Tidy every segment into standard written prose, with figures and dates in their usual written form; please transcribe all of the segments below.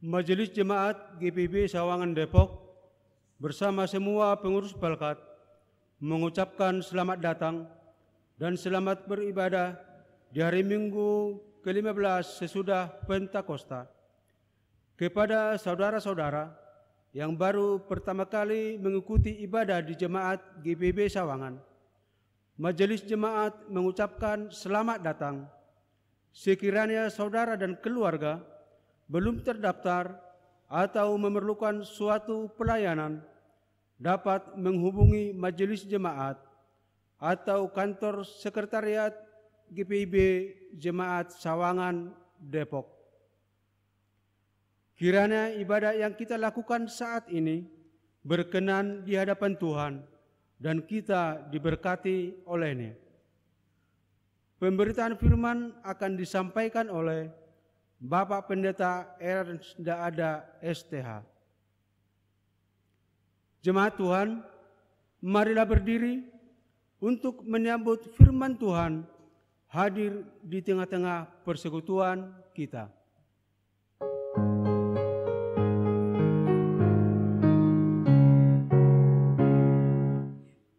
Majelis Jemaat GPIB Sawangan Depok bersama semua pengurus Balkat mengucapkan selamat datang dan selamat beribadah di hari Minggu ke-15 sesudah Pentakosta. Kepada saudara-saudara yang baru pertama kali mengikuti ibadah di Jemaat GPIB Sawangan, Majelis Jemaat mengucapkan selamat datang. Sekiranya saudara dan keluarga belum terdaftar atau memerlukan suatu pelayanan, dapat menghubungi Majelis Jemaat atau kantor sekretariat GPIB Jemaat Sawangan Depok. Kiranya ibadah yang kita lakukan saat ini berkenan di hadapan Tuhan dan kita diberkati olehnya. Pemberitaan firman akan disampaikan oleh Bapak Pendeta Ernst Daada STH. Jemaat Tuhan, marilah berdiri untuk menyambut firman Tuhan hadir di tengah-tengah persekutuan kita.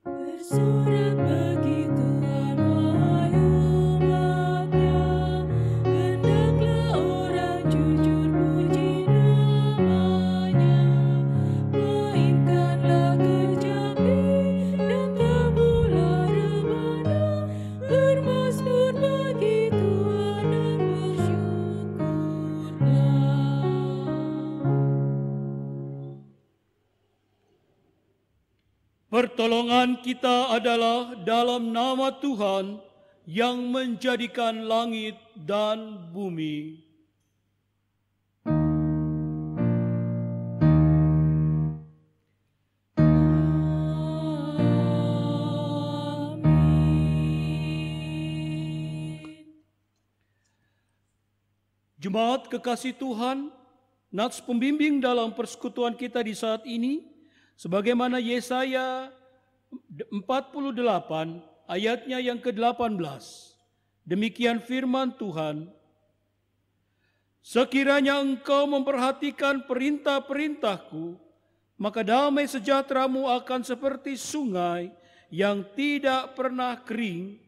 Bersorak bagi Tuhan wahai umatnya, hendaklah orang jujur puji namanya. Mainkanlah kecapi dan tabulah rebana, bermazmur bagi Tuhan dan bersyukurlah. Pertolongan kita adalah dalam nama Tuhan yang menjadikan langit dan bumi. Jemaat kekasih Tuhan, nats pembimbing dalam persekutuan kita di saat ini, sebagaimana Yesaya 48 ayatnya yang ke-18. Demikian firman Tuhan. Sekiranya engkau memperhatikan perintah-perintahku, maka damai sejahteramu akan seperti sungai yang tidak pernah kering,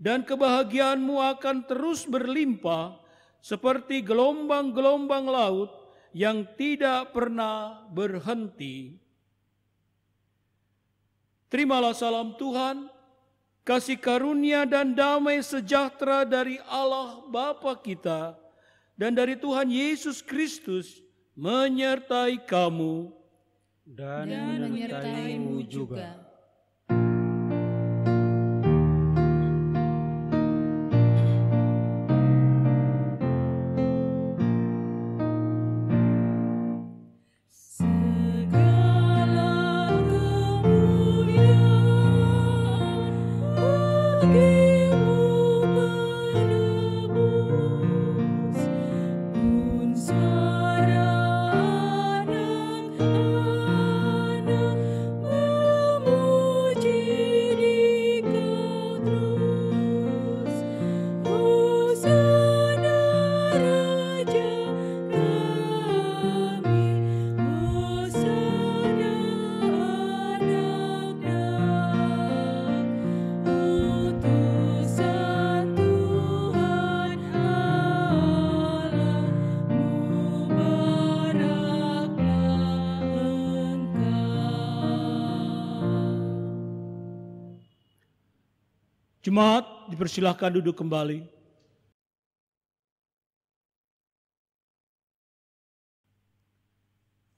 dan kebahagiaanmu akan terus berlimpah seperti gelombang-gelombang laut yang tidak pernah berhenti. Terimalah salam Tuhan, kasih karunia dan damai sejahtera dari Allah Bapa kita dan dari Tuhan Yesus Kristus menyertai kamu Dan menyertaimu juga. Jemaat dipersilahkan duduk kembali.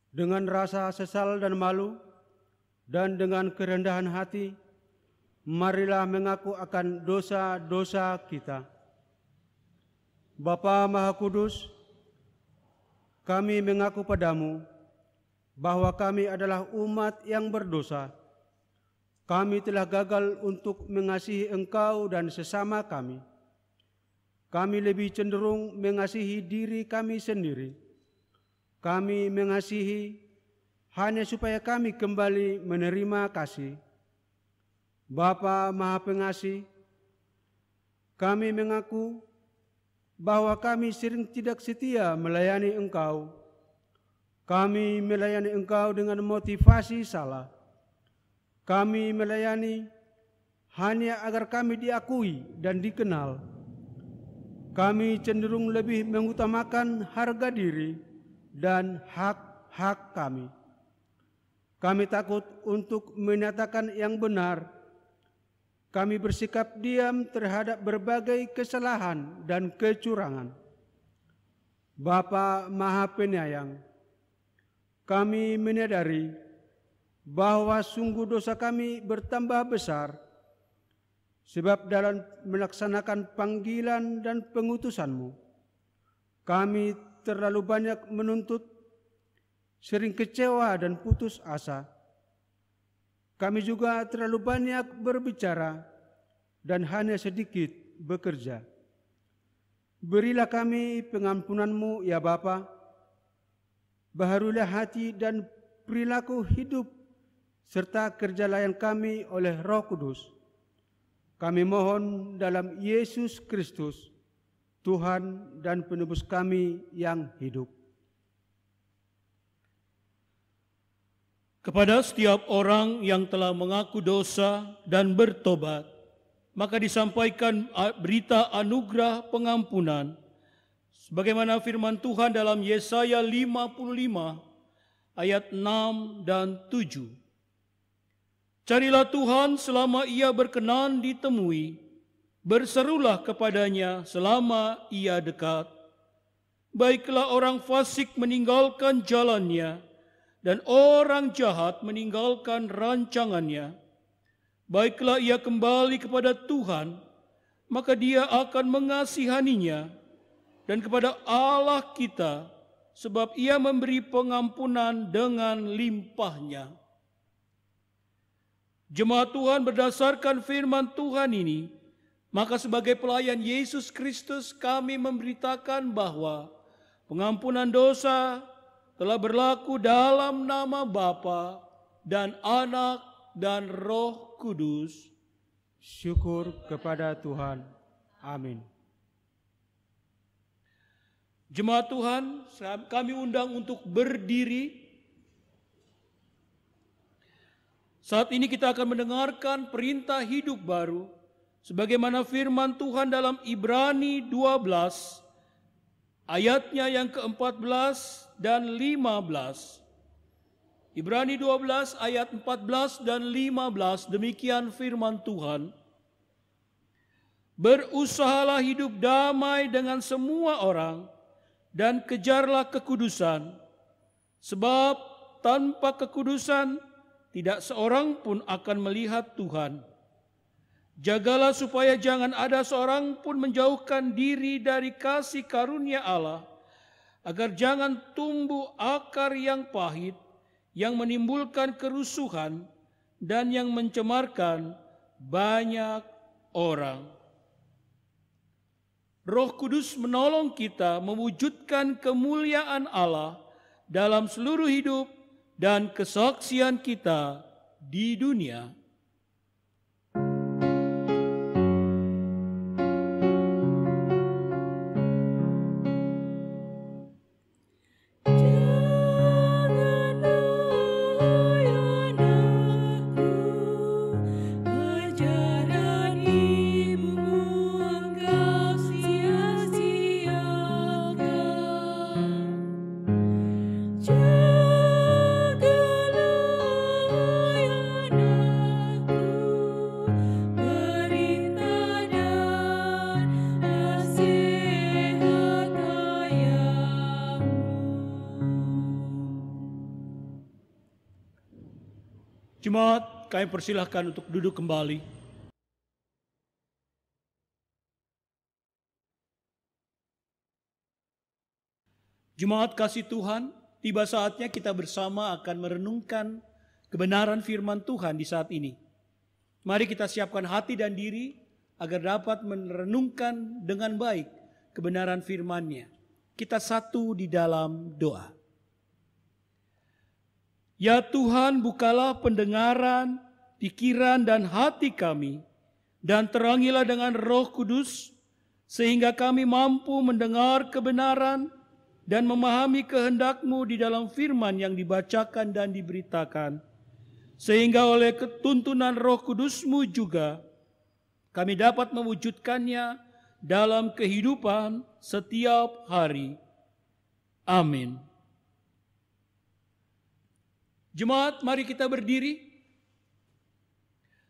Dengan rasa sesal dan malu, dan dengan kerendahan hati, marilah mengaku akan dosa-dosa kita. Bapa Maha Kudus, kami mengaku padamu bahwa kami adalah umat yang berdosa. Kami telah gagal untuk mengasihi Engkau dan sesama kami. Kami lebih cenderung mengasihi diri kami sendiri. Kami mengasihi hanya supaya kami kembali menerima kasih. Bapa Maha Pengasih, kami mengaku bahwa kami sering tidak setia melayani Engkau Kami melayani Engkau dengan motivasi salah. Kami melayani hanya agar kami diakui dan dikenal. Kami cenderung lebih mengutamakan harga diri dan hak-hak kami. Kami takut untuk menyatakan yang benar. Kami bersikap diam terhadap berbagai kesalahan dan kecurangan. Bapa Maha Penyayang, kami menyadari bahwa sungguh dosa kami bertambah besar, sebab dalam melaksanakan panggilan dan pengutusan-Mu, kami terlalu banyak menuntut, sering kecewa dan putus asa. Kami juga terlalu banyak berbicara dan hanya sedikit bekerja. Berilah kami pengampunan-Mu ya Bapa. Baharulah hati dan perilaku hidup serta kerja layan kami oleh Roh Kudus. Kami mohon dalam Yesus Kristus, Tuhan dan penebus kami yang hidup. Kepada setiap orang yang telah mengaku dosa dan bertobat, maka disampaikan berita anugerah pengampunan, sebagaimana firman Tuhan dalam Yesaya 55 ayat 6 dan 7. Carilah Tuhan selama Ia berkenan ditemui, berserulah kepadanya selama Ia dekat. Baiklah orang fasik meninggalkan jalannya, dan orang jahat meninggalkan rancangannya. Baiklah ia kembali kepada Tuhan, maka Dia akan mengasihaninya, dan kepada Allah kita, sebab Ia memberi pengampunan dengan limpahnya. Jemaat Tuhan, berdasarkan firman Tuhan ini, maka sebagai pelayan Yesus Kristus kami memberitakan bahwa pengampunan dosa telah berlaku dalam nama Bapa dan Anak dan Roh Kudus. Syukur kepada Tuhan. Amin. Jemaat Tuhan, kami undang untuk berdiri. Saat ini kita akan mendengarkan perintah hidup baru, sebagaimana firman Tuhan dalam Ibrani 12, ayatnya yang ke-14 dan 15. Ibrani 12 ayat 14 dan 15, demikian firman Tuhan. Berusahalah hidup damai dengan semua orang dan kejarlah kekudusan, sebab tanpa kekudusan tidak seorang pun akan melihat Tuhan. Jagalah supaya jangan ada seorang pun menjauhkan diri dari kasih karunia Allah, agar jangan tumbuh akar yang pahit, yang menimbulkan kerusuhan dan yang mencemarkan banyak orang. Roh Kudus menolong kita mewujudkan kemuliaan Allah dalam seluruh hidup dan kesaksian kita di dunia. Jemaat, kami persilahkan untuk duduk kembali. Jemaat kasih Tuhan, tiba saatnya kita bersama akan merenungkan kebenaran firman Tuhan di saat ini. Mari kita siapkan hati dan diri agar dapat merenungkan dengan baik kebenaran firman-Nya. Kita satu di dalam doa. Ya Tuhan, bukalah pendengaran, pikiran dan hati kami, dan terangilah dengan Roh Kudus, sehingga kami mampu mendengar kebenaran dan memahami kehendak-Mu di dalam firman yang dibacakan dan diberitakan, sehingga oleh ketuntunan Roh Kudus-Mu juga kami dapat mewujudkannya dalam kehidupan setiap hari. Amin. Jemaat, mari kita berdiri.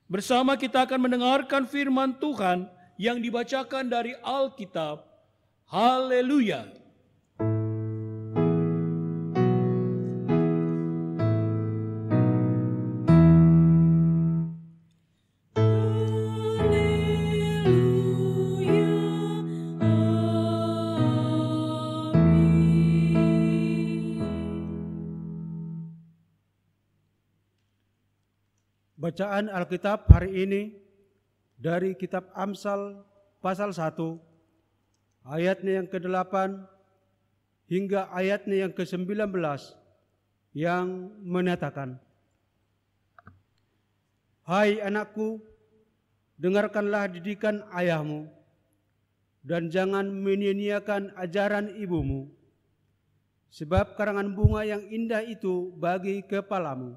Bersama kita akan mendengarkan firman Tuhan yang dibacakan dari Alkitab. Haleluya. Bacaan Alkitab hari ini dari kitab Amsal pasal 1 ayatnya yang ke-8 hingga ayatnya yang ke-19 yang menyatakan, "Hai anakku, dengarkanlah didikan ayahmu dan jangan menyia-nyiakan ajaran ibumu, sebab karangan bunga yang indah itu bagi kepalamu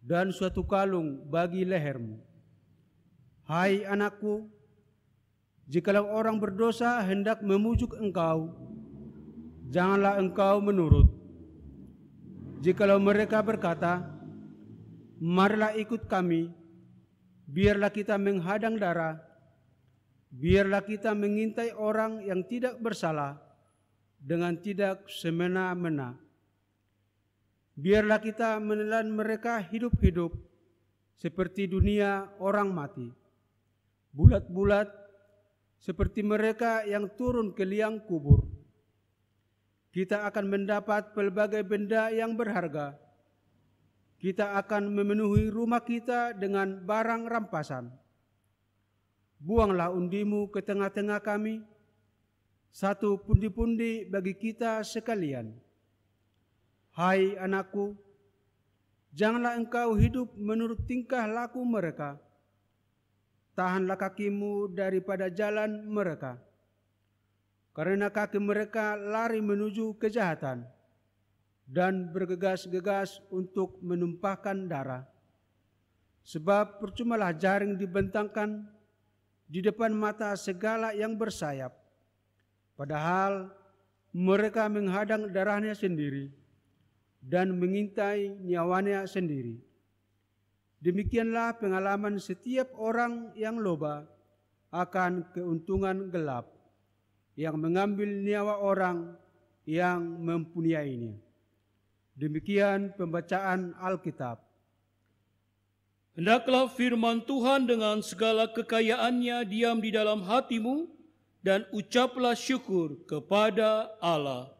dan suatu kalung bagi lehermu. Hai anakku, jikalau orang berdosa hendak memujuk engkau, janganlah engkau menurut. Jikalau mereka berkata, marilah ikut kami, biarlah kita menghadang darah, biarlah kita mengintai orang yang tidak bersalah dengan tidak semena-mena. Biarlah kita menelan mereka hidup-hidup seperti dunia orang mati, bulat-bulat seperti mereka yang turun ke liang kubur. Kita akan mendapat pelbagai benda yang berharga. Kita akan memenuhi rumah kita dengan barang rampasan. Buanglah undimu ke tengah-tengah kami, satu pundi-pundi bagi kita sekalian. Hai anakku, janganlah engkau hidup menurut tingkah laku mereka. Tahanlah kakimu daripada jalan mereka, karena kaki mereka lari menuju kejahatan dan bergegas-gegas untuk menumpahkan darah. Sebab percumalah jaring dibentangkan di depan mata segala yang bersayap, padahal mereka menghadang darahnya sendiri dan mengintai nyawanya sendiri. Demikianlah pengalaman setiap orang yang loba akan keuntungan gelap, yang mengambil nyawa orang yang mempunyainya. Demikian pembacaan Alkitab. Hendaklah firman Tuhan dengan segala kekayaannya diam di dalam hatimu, dan ucaplah syukur kepada Allah.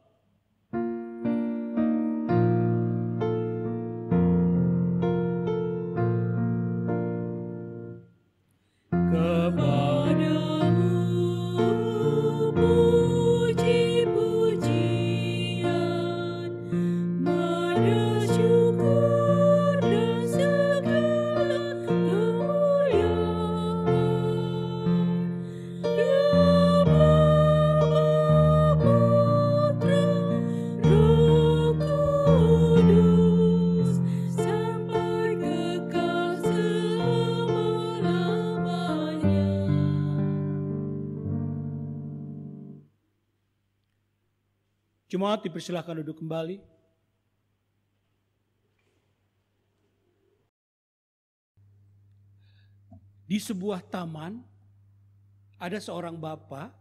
Jemaat dipersilahkan duduk kembali. Di sebuah taman ada seorang bapak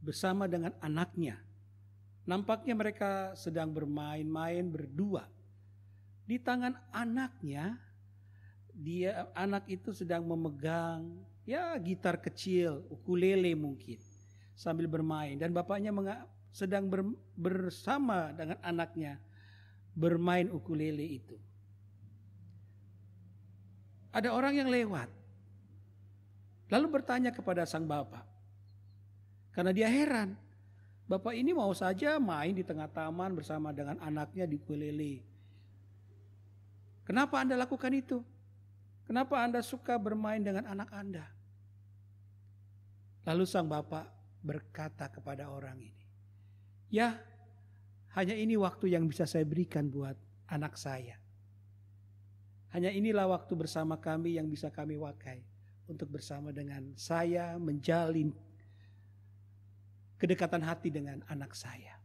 bersama dengan anaknya. Nampaknya mereka sedang bermain-main berdua. Di tangan anaknya, anak itu sedang memegang gitar kecil, ukulele mungkin, sambil bermain, dan bapaknya sedang bersama dengan anaknya bermain ukulele itu. Ada orang yang lewat, lalu bertanya kepada sang bapak, karena dia heran, bapak ini mau saja main di tengah taman bersama dengan anaknya di ukulele. Kenapa Anda lakukan itu? Kenapa Anda suka bermain dengan anak Anda? Lalu sang bapak berkata kepada orang ini, "Ya, hanya ini waktu yang bisa saya berikan buat anak saya. Hanya inilah waktu bersama kami yang bisa kami pakai untuk bersama dengan saya menjalin kedekatan hati dengan anak saya.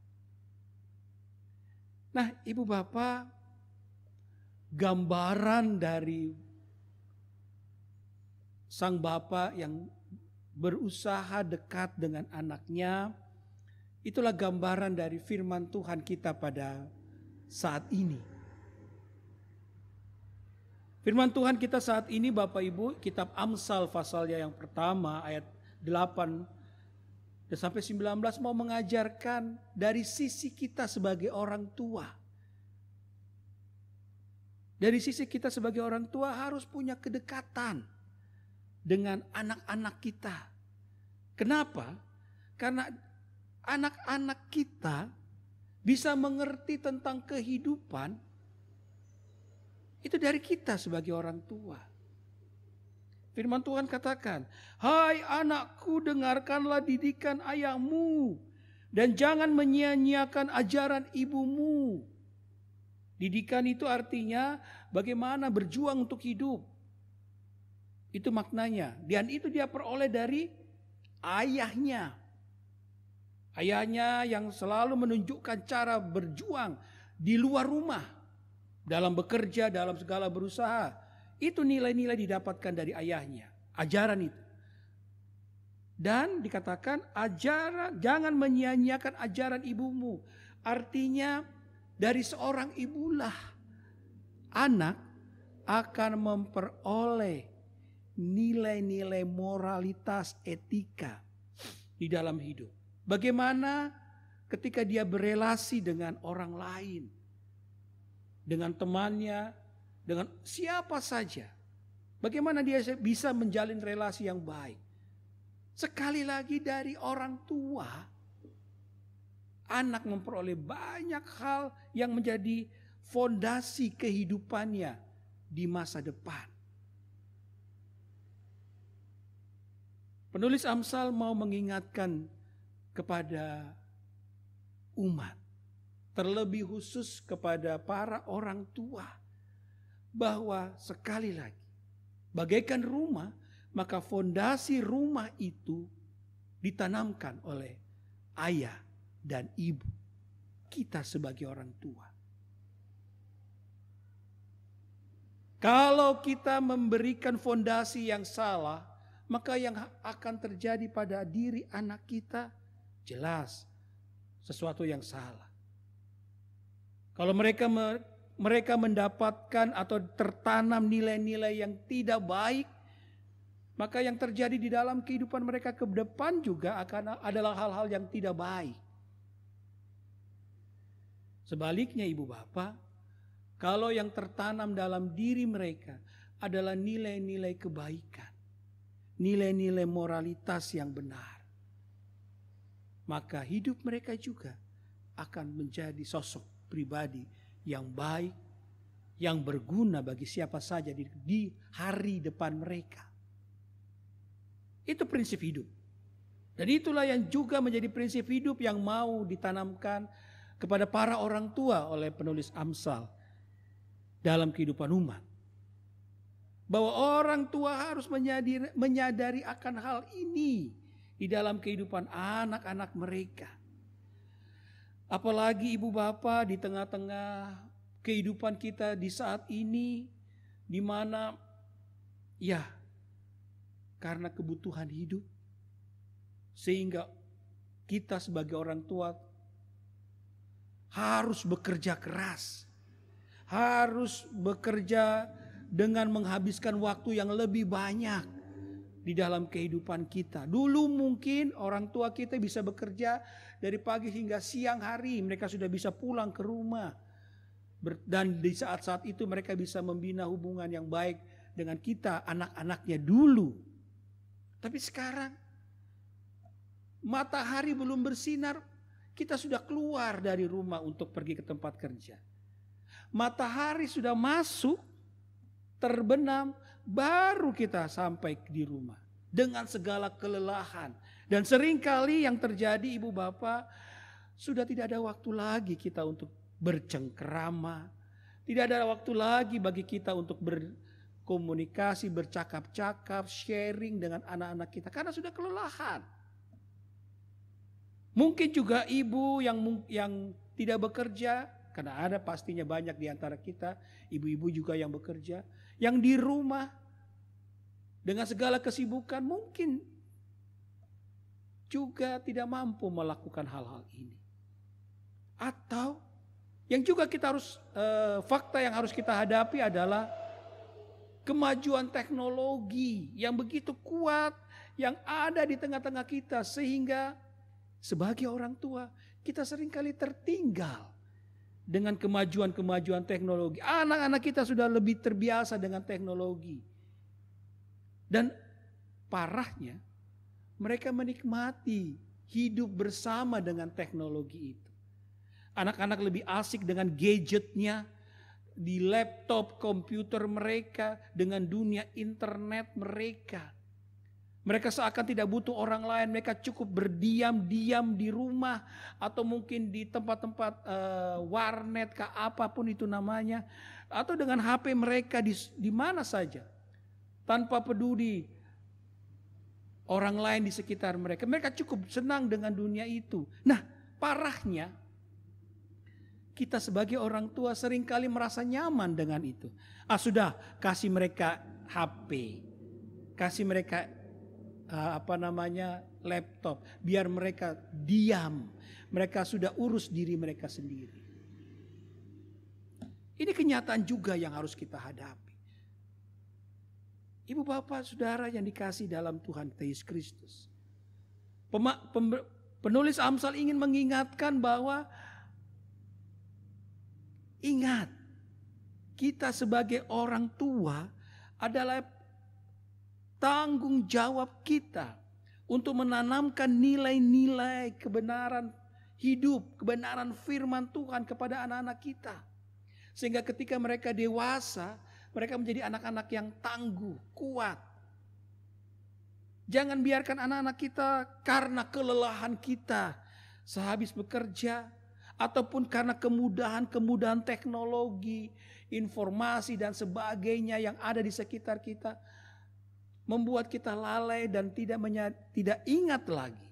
Nah, Ibu Bapak, gambaran dari sang bapak yang berusaha dekat dengan anaknya, itulah gambaran dari firman Tuhan kita pada saat ini. Firman Tuhan kita saat ini Bapak Ibu, kitab Amsal pasalnya yang pertama ayat 8 dan sampai 19 mau mengajarkan dari sisi kita sebagai orang tua. Dari sisi kita sebagai orang tua harus punya kedekatan dengan anak-anak kita. Kenapa? Karena anak-anak kita bisa mengerti tentang kehidupan itu dari kita sebagai orang tua. Firman Tuhan katakan, "Hai anakku, dengarkanlah didikan ayahmu dan jangan menyia-nyiakan ajaran ibumu." Didikan itu artinya bagaimana berjuang untuk hidup. Itu maknanya. Dan itu dia peroleh dari ayahnya. Ayahnya yang selalu menunjukkan cara berjuang di luar rumah. Dalam bekerja, dalam segala berusaha. Itu nilai-nilai didapatkan dari ayahnya. Ajaran itu. Dan dikatakan jangan menyia-nyiakan ajaran ibumu. Artinya dari seorang ibulah anak akan memperoleh nilai-nilai moralitas etika di dalam hidup. Bagaimana ketika dia berelasi dengan orang lain. Dengan temannya, dengan siapa saja. Bagaimana dia bisa menjalin relasi yang baik. Sekali lagi dari orang tua, anak memperoleh banyak hal yang menjadi fondasi kehidupannya di masa depan. Penulis Amsal mau mengingatkan kepada umat, terlebih khusus kepada para orang tua, bahwa sekali lagi, bagaikan rumah, maka fondasi rumah itu ditanamkan oleh ayah dan ibu, kita sebagai orang tua. Kalau kita memberikan fondasi yang salah, maka yang akan terjadi pada diri anak kita jelas sesuatu yang salah. Kalau mereka mendapatkan atau tertanam nilai-nilai yang tidak baik, maka yang terjadi di dalam kehidupan mereka ke depan juga adalah hal-hal yang tidak baik. Sebaliknya Ibu Bapak, kalau yang tertanam dalam diri mereka adalah nilai-nilai kebaikan, nilai-nilai moralitas yang benar, maka hidup mereka juga akan menjadi sosok pribadi yang baik, yang berguna bagi siapa saja di hari depan mereka. Itu prinsip hidup. Dan itulah yang juga menjadi prinsip hidup yang mau ditanamkan kepada para orang tua oleh penulis Amsal dalam kehidupan umat. Bahwa orang tua harus menyadari akan hal ini di dalam kehidupan anak-anak mereka. Apalagi Ibu Bapak di tengah-tengah kehidupan kita di saat ini, di mana ya karena kebutuhan hidup, sehingga kita sebagai orang tua harus bekerja keras, harus bekerja dengan menghabiskan waktu yang lebih banyak di dalam kehidupan kita. Dulu mungkin orang tua kita bisa bekerja dari pagi hingga siang hari, mereka sudah bisa pulang ke rumah. Dan di saat-saat itu mereka bisa membina hubungan yang baik dengan kita, anak-anaknya dulu. Tapi sekarang matahari belum bersinar, kita sudah keluar dari rumah untuk pergi ke tempat kerja. Matahari sudah masuk, terbenam, baru kita sampai di rumah dengan segala kelelahan. Dan seringkali yang terjadi Ibu Bapak, sudah tidak ada waktu lagi kita untuk bercengkrama. Tidak ada waktu lagi bagi kita untuk berkomunikasi, bercakap-cakap, sharing dengan anak-anak kita. Karena sudah kelelahan. Mungkin juga ibu yang tidak bekerja. Karena ada pastinya banyak di antara kita. Ibu-ibu juga yang bekerja. Yang di rumah. Dengan segala kesibukan mungkin juga tidak mampu melakukan hal-hal ini. Atau yang juga kita harus, fakta yang harus kita hadapi adalah kemajuan teknologi yang begitu kuat yang ada di tengah-tengah kita. Sehingga sebagai orang tua kita seringkali tertinggal dengan kemajuan-kemajuan teknologi. Anak-anak kita sudah lebih terbiasa dengan teknologi. Dan parahnya mereka menikmati hidup bersama dengan teknologi itu. Anak-anak lebih asik dengan gadgetnya, di laptop, komputer mereka, dengan dunia internet mereka. Mereka seakan tidak butuh orang lain, mereka cukup berdiam-diam di rumah atau mungkin di tempat-tempat warnet, apapun itu namanya, atau dengan HP mereka di mana saja, tanpa peduli orang lain di sekitar mereka. Mereka cukup senang dengan dunia itu. Nah, parahnya kita sebagai orang tua seringkali merasa nyaman dengan itu. Sudah, kasih mereka HP, kasih mereka laptop, biar mereka diam. Mereka sudah urus diri mereka sendiri. Ini kenyataan juga yang harus kita hadapi. Ibu bapak saudara yang dikasih dalam Tuhan Yesus Kristus. Penulis Amsal ingin mengingatkan bahwa ingat, kita sebagai orang tua adalah tanggung jawab kita untuk menanamkan nilai-nilai kebenaran hidup, kebenaran firman Tuhan kepada anak-anak kita. Sehingga ketika mereka dewasa, mereka menjadi anak-anak yang tangguh, kuat. Jangan biarkan anak-anak kita karena kelelahan kita sehabis bekerja, ataupun karena kemudahan-kemudahan teknologi, informasi dan sebagainya yang ada di sekitar kita, membuat kita lalai dan tidak ingat lagi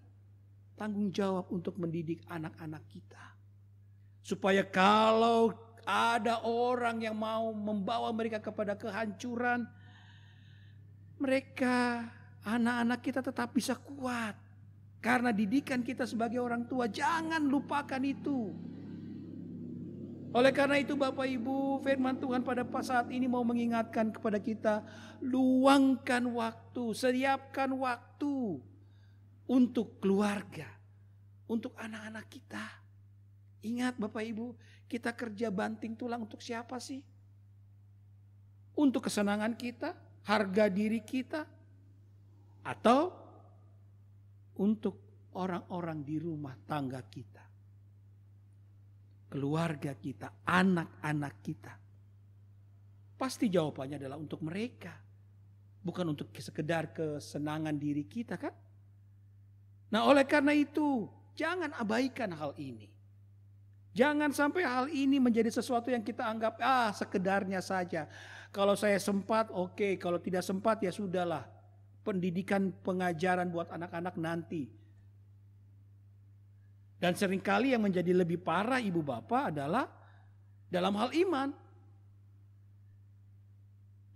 tanggung jawab untuk mendidik anak-anak kita. Supaya kalau ada orang yang mau membawa mereka kepada kehancuran, mereka, anak-anak kita tetap bisa kuat. Karena didikan kita sebagai orang tua, jangan lupakan itu. Oleh karena itu Bapak Ibu, firman Tuhan pada saat ini mau mengingatkan kepada kita, luangkan waktu, siapkan waktu untuk keluarga, untuk anak-anak kita. Ingat Bapak Ibu, kita kerja banting tulang untuk siapa sih? Untuk kesenangan kita, harga diri kita, atau untuk orang-orang di rumah tangga kita, keluarga kita, anak-anak kita? Pasti jawabannya adalah untuk mereka, bukan untuk sekedar kesenangan diri kita, kan? Nah, oleh karena itu jangan abaikan hal ini. Jangan sampai hal ini menjadi sesuatu yang kita anggap sekedarnya saja. Kalau saya sempat, oke. Kalau tidak sempat, ya sudahlah. Pendidikan, pengajaran buat anak-anak nanti. Dan seringkali yang menjadi lebih parah ibu bapak adalah dalam hal iman.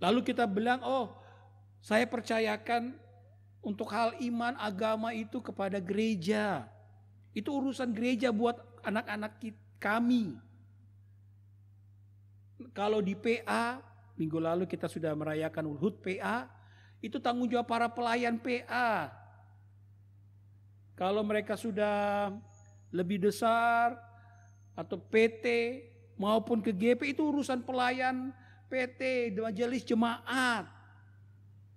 Lalu kita bilang, saya percayakan untuk hal iman agama itu kepada gereja. Itu urusan gereja buat anak-anak kami. Kalau di PA, minggu lalu kita sudah merayakan HUT PA, itu tanggung jawab para pelayan PA. Kalau mereka sudah lebih besar atau PT maupun ke GP, itu urusan pelayan PT, majelis jemaat.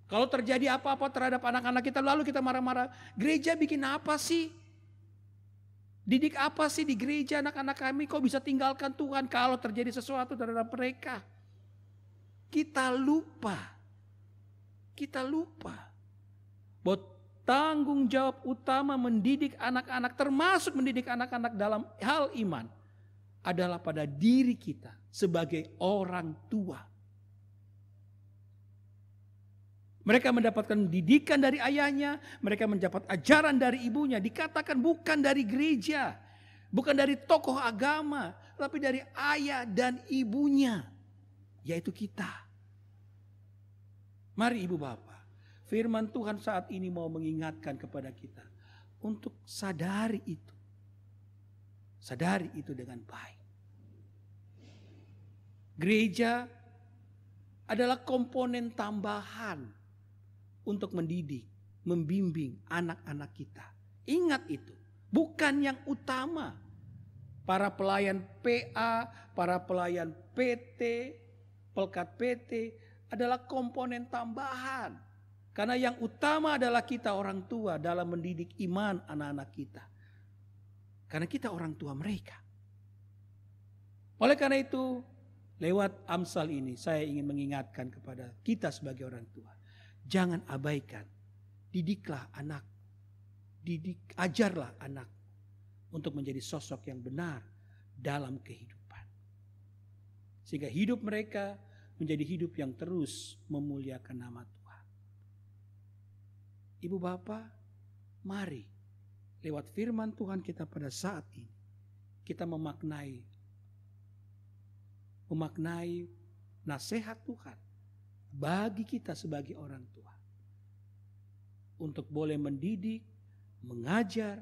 Kalau terjadi apa-apa terhadap anak-anak kita, lalu kita marah-marah, gereja bikin apa sih? Didik apa sih di gereja anak-anak kami? Kok bisa tinggalkan Tuhan kalau terjadi sesuatu terhadap mereka? Kita lupa bahwa tanggung jawab utama mendidik anak-anak, termasuk mendidik anak-anak dalam hal iman, adalah pada diri kita sebagai orang tua. Mereka mendapatkan didikan dari ayahnya, mereka mendapat ajaran dari ibunya. Dikatakan bukan dari gereja, bukan dari tokoh agama, tapi dari ayah dan ibunya, yaitu kita. Mari ibu bapak, firman Tuhan saat ini mau mengingatkan kepada kita untuk sadari itu. Sadari itu dengan baik. Gereja adalah komponen tambahan untuk mendidik, membimbing anak-anak kita. Ingat itu, bukan yang utama. Para pelayan PA, para pelayan PT, pelkat PT adalah komponen tambahan. Karena yang utama adalah kita orang tua dalam mendidik iman anak-anak kita. Karena kita orang tua mereka. Oleh karena itu, lewat Amsal ini saya ingin mengingatkan kepada kita sebagai orang tua. Jangan abaikan, didiklah anak, ajarlah anak untuk menjadi sosok yang benar dalam kehidupan. Sehingga hidup mereka menjadi hidup yang terus memuliakan nama Tuhan. Ibu bapak, mari lewat firman Tuhan kita pada saat ini, kita memaknai nasihat Tuhan bagi kita sebagai orang tua. Untuk boleh mendidik, mengajar,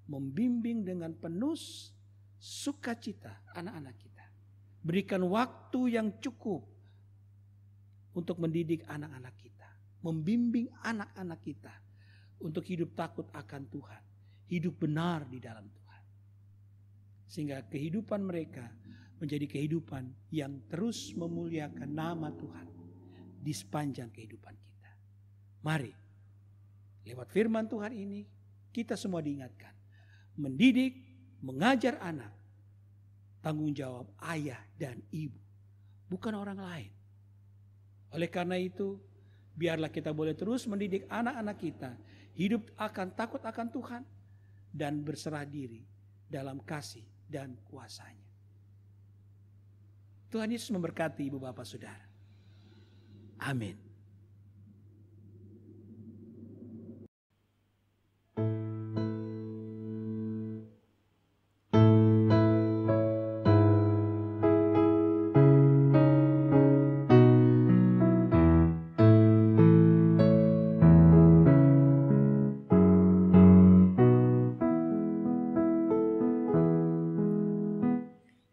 membimbing dengan penuh sukacita anak-anak kita. Berikan waktu yang cukup untuk mendidik anak-anak kita. Membimbing anak-anak kita untuk hidup takut akan Tuhan. Hidup benar di dalam Tuhan. Sehingga kehidupan mereka menjadi kehidupan yang terus memuliakan nama Tuhan di sepanjang kehidupan kita. Mari, lewat firman Tuhan ini, kita semua diingatkan. Mendidik, mengajar anak, tanggung jawab ayah dan ibu, bukan orang lain. Oleh karena itu, biarlah kita boleh terus mendidik anak-anak kita, hidup akan takut akan Tuhan, dan berserah diri dalam kasih dan kuasa-Nya. Tuhan Yesus memberkati ibu bapak saudara. Amin.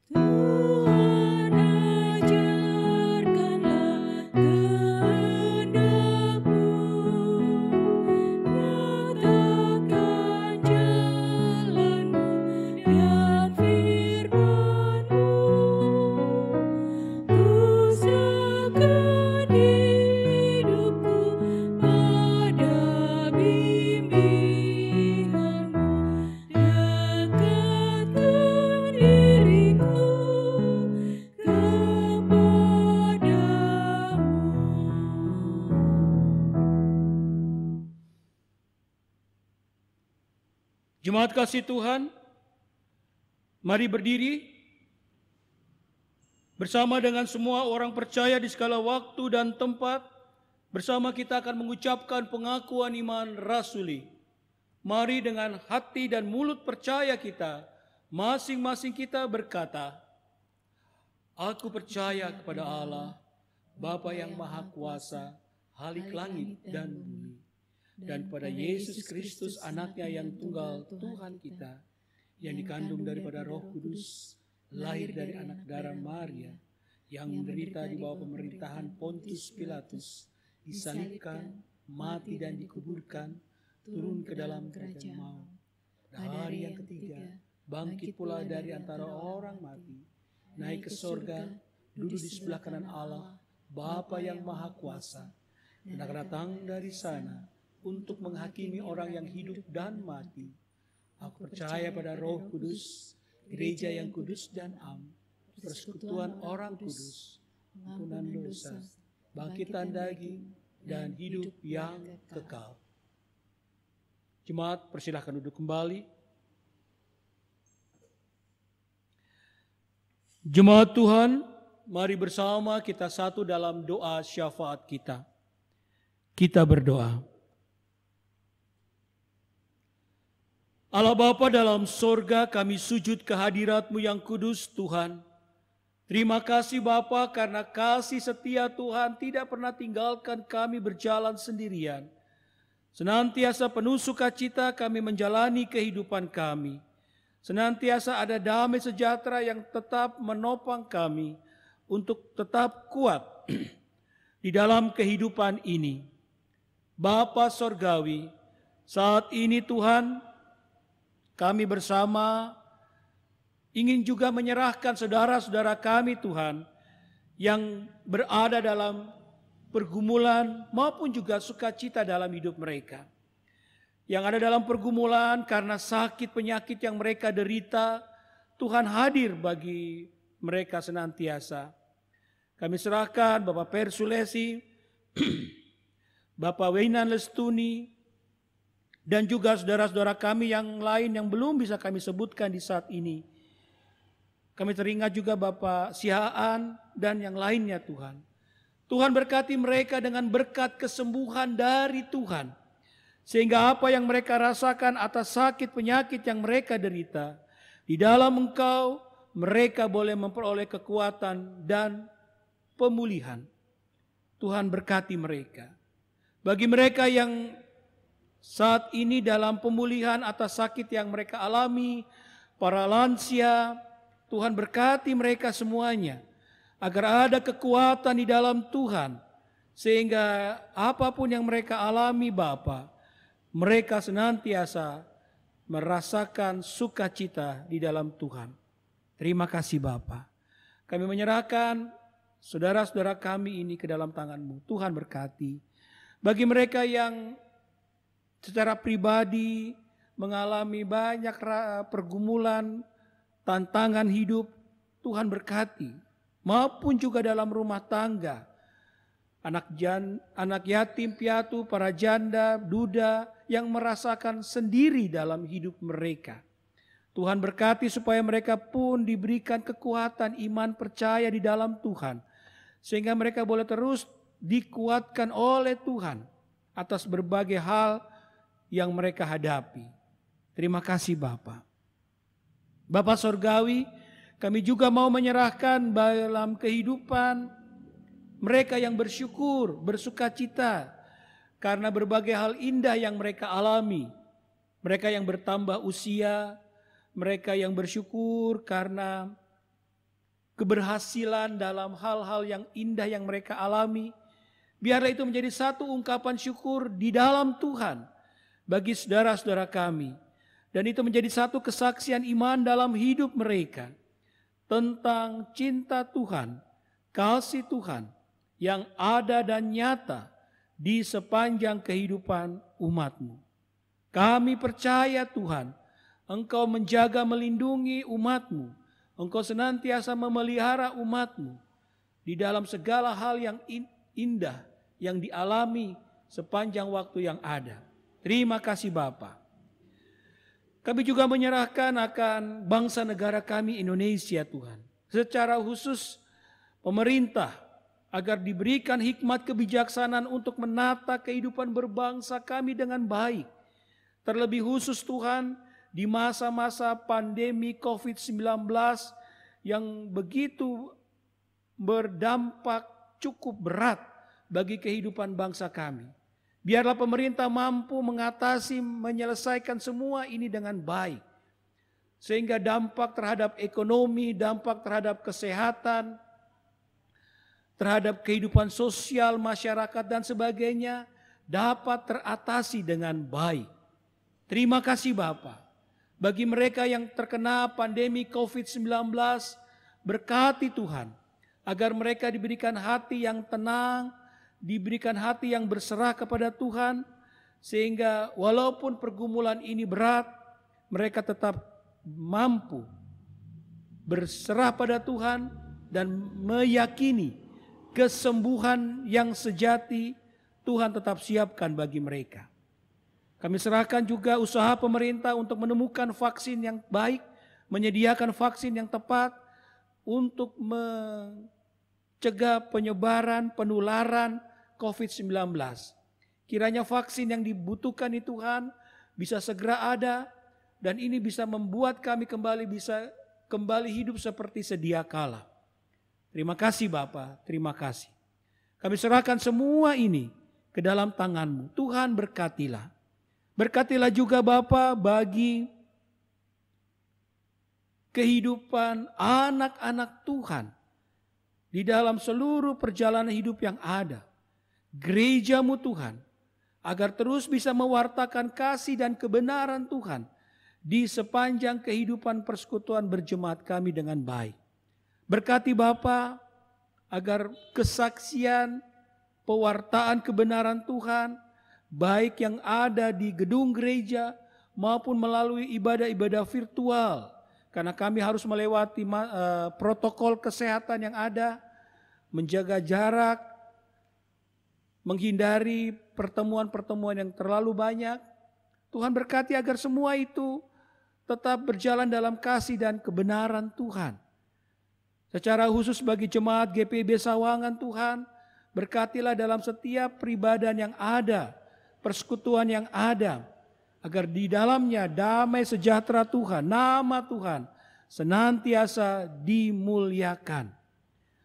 Tuhan ajarkanlah kehendak-Mu, nyatakan jalan-Mu dan firman-Mu. Usahakan hidupku pada bimbingan-Mu, dekatkan diriku kepadamu. Jemaat kasih Tuhan, mari berdiri bersama dengan semua orang percaya di segala waktu dan tempat. Bersama kita akan mengucapkan pengakuan iman rasuli. Mari dengan hati dan mulut percaya kita, masing-masing kita berkata, Aku percaya kepada Allah, Bapa yang Maha Kuasa, Halik langit dan bumi, dan kepada Yesus Kristus anaknya yang tunggal Tuhan kita, yang dikandung daripada Roh Kudus, lahir dari anak darah Maria, yang menderita di bawah pemerintahan Pontius Pilatus, disalibkan, mati dan dikuburkan, turun ke dalam kerajaan maut. Dan hari yang ketiga, bangkit pula dari antara orang mati, naik ke sorga, duduk di sebelah kanan Allah, Bapa yang Maha Kuasa, dan akan datang dari sana untuk menghakimi orang yang hidup dan mati. Aku percaya pada Roh Kudus, gereja yang kudus dan am, persekutuan orang kudus, ampunan dosa, bangkitan daging, dan hidup yang kekal. Jemaat, persilahkan duduk kembali. Jemaat Tuhan, mari bersama kita satu dalam doa syafaat kita. Kita berdoa. Allah Bapa dalam sorga, kami sujud kehadirat-Mu yang kudus Tuhan. Terima kasih Bapa karena kasih setia Tuhan tidak pernah tinggalkan kami berjalan sendirian. Senantiasa penuh sukacita kami menjalani kehidupan kami. Senantiasa ada damai sejahtera yang tetap menopang kami untuk tetap kuat di dalam kehidupan ini. Bapa Sorgawi, saat ini Tuhan, kami bersama ingin juga menyerahkan saudara-saudara kami Tuhan yang berada dalam pergumulan maupun juga sukacita dalam hidup mereka. Yang ada dalam pergumulan karena sakit penyakit yang mereka derita, Tuhan hadir bagi mereka senantiasa. Kami serahkan Bapak Persulesi, Bapak Weinan Lestuni, dan juga saudara-saudara kami yang lain yang belum bisa kami sebutkan di saat ini. Kami teringat juga Bapak Sihaan dan yang lainnya Tuhan. Tuhan berkati mereka dengan berkat kesembuhan dari Tuhan. Sehingga apa yang mereka rasakan atas sakit penyakit yang mereka derita, di dalam Engkau mereka boleh memperoleh kekuatan dan pemulihan. Tuhan berkati mereka. Bagi mereka yang saat ini dalam pemulihan atas sakit yang mereka alami, para lansia, Tuhan berkati mereka semuanya, agar ada kekuatan di dalam Tuhan, sehingga apapun yang mereka alami Bapa, mereka senantiasa merasakan sukacita di dalam Tuhan. Terima kasih Bapa. Kami menyerahkan saudara-saudara kami ini ke dalam tangan-Mu. Tuhan berkati. Bagi mereka yang secara pribadi mengalami banyak pergumulan, tantangan hidup, Tuhan berkati. Maupun juga dalam rumah tangga, anak yatim piatu, para janda, duda yang merasakan sendiri dalam hidup mereka. Tuhan berkati supaya mereka pun diberikan kekuatan iman percaya di dalam Tuhan. Sehingga mereka boleh terus dikuatkan oleh Tuhan atas berbagai hal yang mereka hadapi. Terima kasih Bapa. Bapa Sorgawi, kami juga mau menyerahkan dalam kehidupan mereka yang bersyukur, bersukacita karena berbagai hal indah yang mereka alami. Mereka yang bertambah usia, mereka yang bersyukur karena keberhasilan dalam hal-hal yang indah yang mereka alami. Biarlah itu menjadi satu ungkapan syukur di dalam Tuhan bagi saudara-saudara kami. Dan itu menjadi satu kesaksian iman dalam hidup mereka tentang cinta Tuhan, kasih Tuhan yang ada dan nyata di sepanjang kehidupan umat-Mu. Kami percaya Tuhan, Engkau menjaga melindungi umat-Mu. Engkau senantiasa memelihara umat-Mu di dalam segala hal yang indah yang dialami sepanjang waktu yang ada. Terima kasih Bapa. Kami juga menyerahkan akan bangsa negara kami Indonesia Tuhan. Secara khusus pemerintah agar diberikan hikmat kebijaksanaan untuk menata kehidupan berbangsa kami dengan baik. Terlebih khusus Tuhan di masa-masa pandemi COVID-19 yang begitu berdampak cukup berat bagi kehidupan bangsa kami. Biarlah pemerintah mampu mengatasi, menyelesaikan semua ini dengan baik. Sehingga dampak terhadap ekonomi, dampak terhadap kesehatan, terhadap kehidupan sosial masyarakat dan sebagainya dapat teratasi dengan baik. Terima kasih Bapa. Bagi mereka yang terkena pandemi COVID-19, berkati Tuhan agar mereka diberikan hati yang tenang, diberikan hati yang berserah kepada Tuhan, sehingga walaupun pergumulan ini berat, mereka tetap mampu berserah pada Tuhan dan meyakini kesembuhan yang sejati Tuhan tetap siapkan bagi mereka. Kami serahkan juga usaha pemerintah untuk menemukan vaksin yang baik, menyediakan vaksin yang tepat untuk mencegah penyebaran, penularan COVID-19. Kiranya vaksin yang dibutuhkan di Tuhan bisa segera ada, dan ini bisa membuat kami bisa kembali hidup seperti sedia kala. Terima kasih Bapa, terima kasih. Kami serahkan semua ini ke dalam tangan-Mu. Tuhan berkatilah. Berkatilah juga Bapa bagi kehidupan anak-anak Tuhan di dalam seluruh perjalanan hidup yang ada. Gereja-Mu Tuhan, agar terus bisa mewartakan kasih dan kebenaran Tuhan di sepanjang kehidupan persekutuan berjemaat kami dengan baik. Berkati Bapa agar kesaksian, pewartaan kebenaran Tuhan, baik yang ada di gedung gereja maupun melalui ibadah-ibadah virtual, karena kami harus melewati protokol kesehatan yang ada, menjaga jarak, menghindari pertemuan-pertemuan yang terlalu banyak. Tuhan berkati agar semua itu tetap berjalan dalam kasih dan kebenaran Tuhan. Secara khusus bagi jemaat GPIB Sawangan Tuhan, berkatilah dalam setiap peribadahan yang ada, persekutuan yang ada, agar di dalamnya damai sejahtera Tuhan, nama Tuhan senantiasa dimuliakan.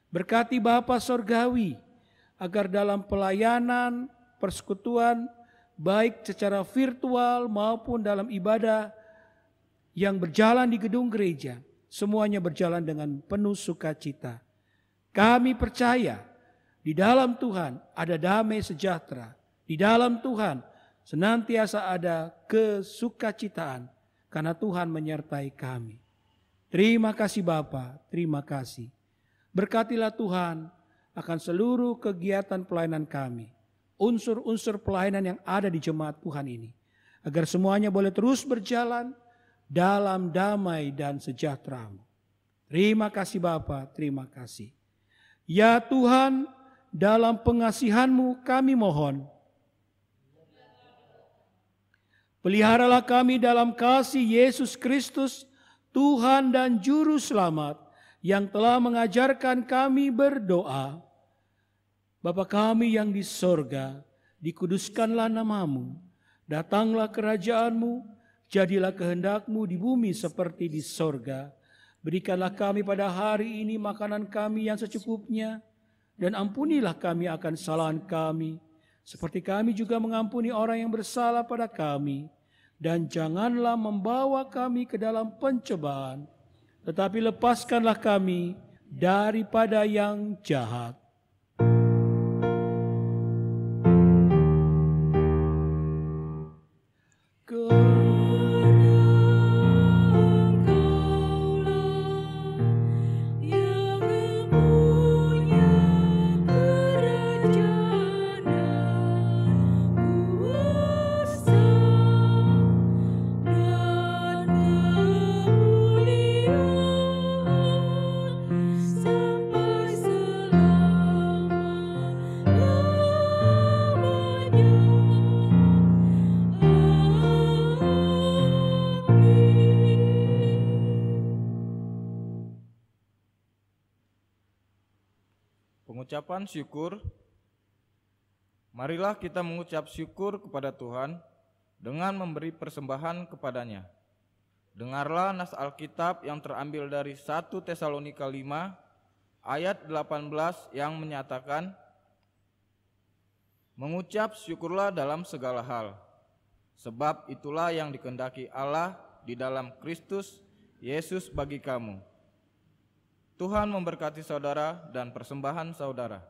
Berkati Bapa Sorgawi, agar dalam pelayanan, persekutuan, baik secara virtual maupun dalam ibadah yang berjalan di gedung gereja, semuanya berjalan dengan penuh sukacita. Kami percaya di dalam Tuhan ada damai sejahtera. Di dalam Tuhan senantiasa ada kesukacitaan karena Tuhan menyertai kami. Terima kasih Bapa, terima kasih. Berkatilah Tuhan akan seluruh kegiatan pelayanan kami. Unsur-unsur pelayanan yang ada di jemaat Tuhan ini. Agar semuanya boleh terus berjalan dalam damai dan sejahtera-Mu. Terima kasih Bapa, terima kasih. Ya Tuhan, dalam pengasihan-Mu kami mohon, peliharalah kami dalam kasih Yesus Kristus, Tuhan dan Juru Selamat, yang telah mengajarkan kami berdoa. Bapa kami yang di sorga, dikuduskanlah nama-Mu, datanglah kerajaan-Mu, jadilah kehendak-Mu di bumi seperti di sorga. Berikanlah kami pada hari ini makanan kami yang secukupnya, dan ampunilah kami akan kesalahan kami, seperti kami juga mengampuni orang yang bersalah pada kami. Dan janganlah membawa kami ke dalam pencobaan, tetapi lepaskanlah kami daripada yang jahat. Pengucapan syukur. Marilah kita mengucap syukur kepada Tuhan dengan memberi persembahan kepadanya. Dengarlah nas Alkitab yang terambil dari 1 Tesalonika 5 ayat 18 yang menyatakan, mengucap syukurlah dalam segala hal, sebab itulah yang dikehendaki Allah di dalam Kristus Yesus bagi kamu. Tuhan memberkati saudara dan persembahan saudara.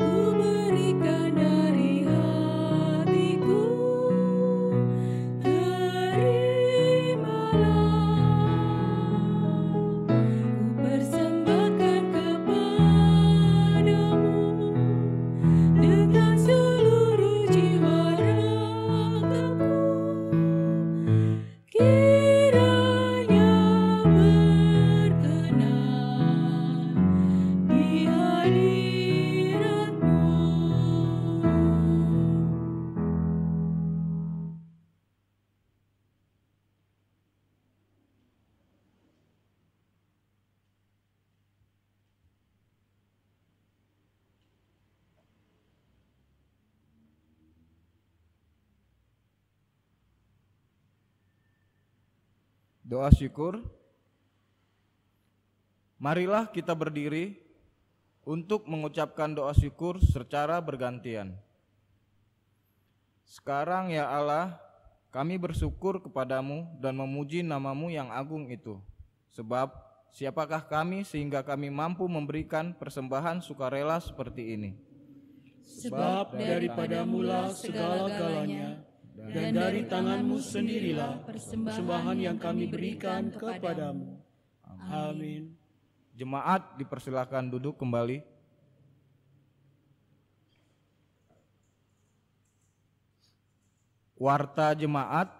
Berikan dari hatiku Doa syukur. Marilah kita berdiri untuk mengucapkan doa syukur secara bergantian. Sekarang ya Allah, kami bersyukur kepadamu dan memuji namamu yang agung itu. Sebab siapakah kami sehingga kami mampu memberikan persembahan sukarela seperti ini? Sebab daripadamulah segala-galanya, dan dari tanganmu sendirilah persembahan yang kami berikan kepadamu. Amin. Jemaat dipersilakan duduk kembali. Warta Jemaat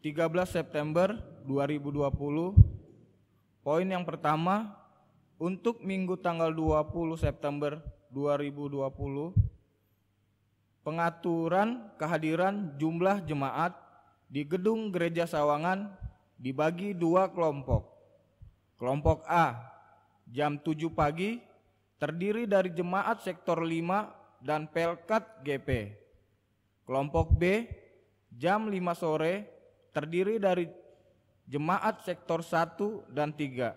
13 September 2020. Poin yang pertama, untuk minggu tanggal 20 September 2020, pengaturan kehadiran jumlah jemaat di Gedung Gereja Sawangan dibagi dua kelompok. Kelompok A, jam 7 pagi, terdiri dari jemaat sektor 5 dan Pelkat GP. Kelompok B, jam 5 sore, terdiri dari jemaat sektor 1 dan 3.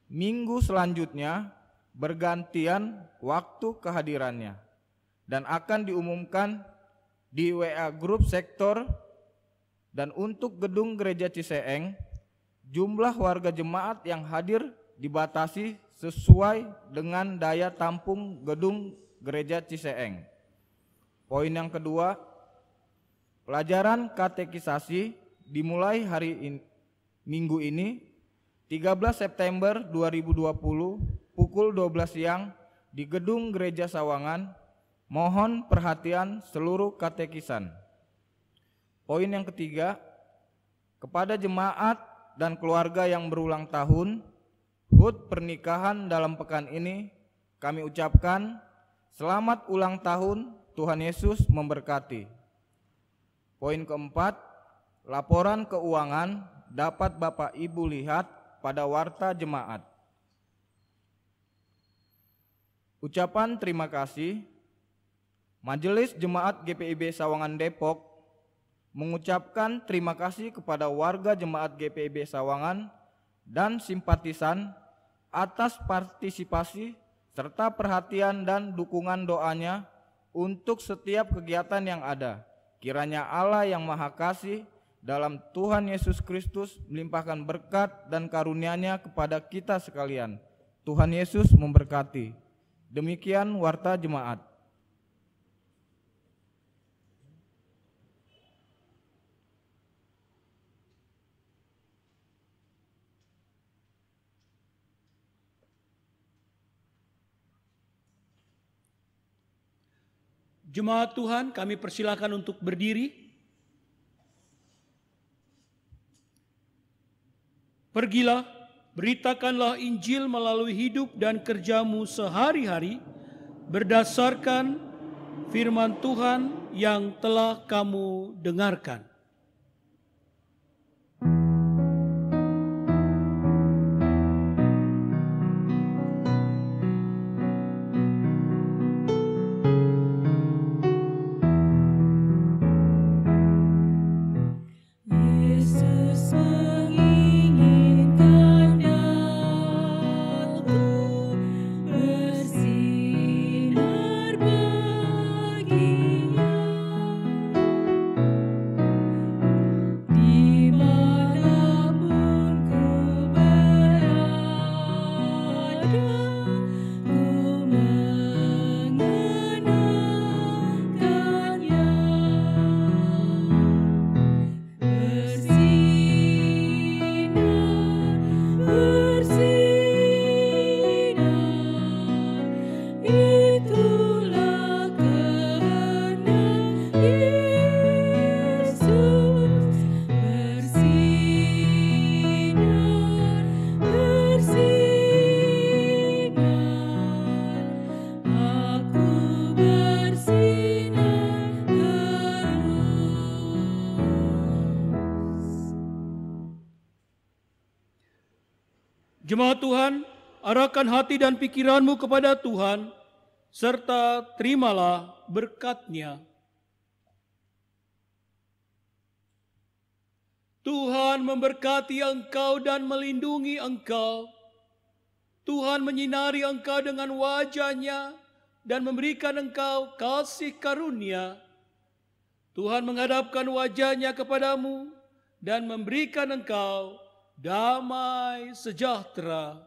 Minggu selanjutnya bergantian waktu kehadirannya dan akan diumumkan di WA grup sektor. Dan untuk Gedung Gereja Ciseeng, jumlah warga jemaat yang hadir dibatasi sesuai dengan daya tampung Gedung Gereja Ciseeng. Poin yang kedua, pelajaran katekisasi dimulai Minggu ini 13 September 2020 pukul 12 siang di Gedung Gereja Sawangan. Mohon perhatian seluruh katekisan. Poin yang ketiga, kepada jemaat dan keluarga yang berulang tahun, HUT pernikahan dalam pekan ini, kami ucapkan selamat ulang tahun, Tuhan Yesus memberkati. Poin keempat, laporan keuangan dapat Bapak Ibu lihat pada warta jemaat. Ucapan terima kasih. Majelis Jemaat GPIB Sawangan Depok mengucapkan terima kasih kepada warga jemaat GPIB Sawangan dan simpatisan atas partisipasi serta perhatian dan dukungan doanya untuk setiap kegiatan yang ada. Kiranya Allah yang Maha Kasih dalam Tuhan Yesus Kristus melimpahkan berkat dan karunia-Nya kepada kita sekalian. Tuhan Yesus memberkati. Demikian warta jemaat. Jemaat Tuhan, kami persilakan untuk berdiri. Pergilah, beritakanlah Injil melalui hidup dan kerjamu sehari-hari berdasarkan firman Tuhan yang telah kamu dengarkan. Yesus menginginkan aku bersinar baginya. Dimanapun ku berada, ku mengenangkannya. Bersinar, itulah kehendak Yesus. Bersinar, aku bersinar terus. Jemaat Tuhan, arahkan hati dan pikiranmu kepada Tuhan, serta terimalah berkat-Nya. Tuhan memberkati engkau dan melindungi engkau. Tuhan menyinari engkau dengan wajah-Nya dan memberikan engkau kasih karunia. Tuhan menghadapkan wajah-Nya kepadamu dan memberikan engkau damai sejahtera.